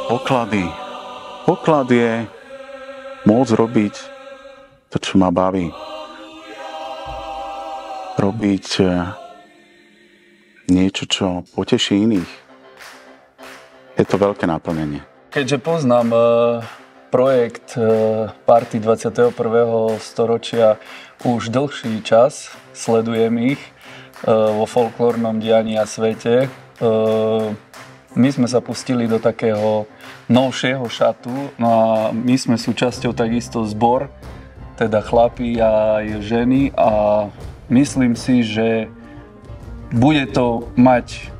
Poklady. Poklad je môcť robiť to, čo ma baví. Robiť niečo, čo poteší iných. Je to veľké naplnenie. Keďže poznám projekt Party 21. storočia už dlhší čas, sledujem ich vo folklórnom dianí a svete, my sme sa pustili do takého novšieho šatu, no a my sme súčasťou takisto zbor, teda chlapi a aj ženy, a myslím si, že bude to mať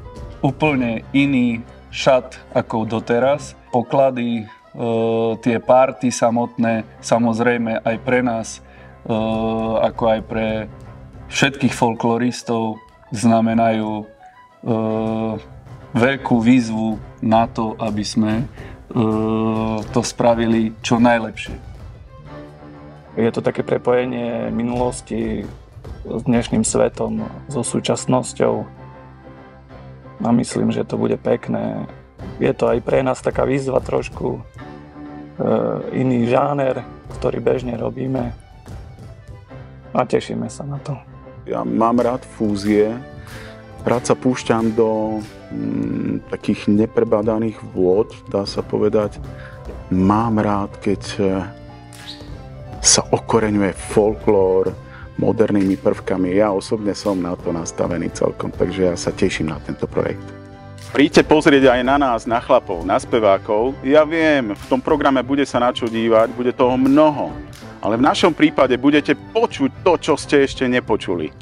úplne iný šat ako doteraz. Poklady, tie party samotné, samozrejme aj pre nás, ako aj pre všetkých folkloristov, znamenajú veľkú výzvu na to, aby sme to spravili čo najlepšie. Je to také prepojenie minulosti s dnešným svetom, so súčasnosťou. A myslím, že to bude pekné. Je to aj pre nás taká výzva trošku, iný žáner, ktorý bežne robíme. A tešíme sa na to. Ja mám rád fúzie. Rád sa púšťam do takých neprebadaných vôd, dá sa povedať. Mám rád, keď sa okoreňuje folklór modernými prvkami. Ja osobne som na to nastavený celkom, takže ja sa teším na tento projekt. Príďte pozrieť aj na nás, na chlapov, na spevákov. Ja viem, v tom programe bude sa na čo dívať, bude toho mnoho. Ale v našom prípade budete počuť to, čo ste ešte nepočuli.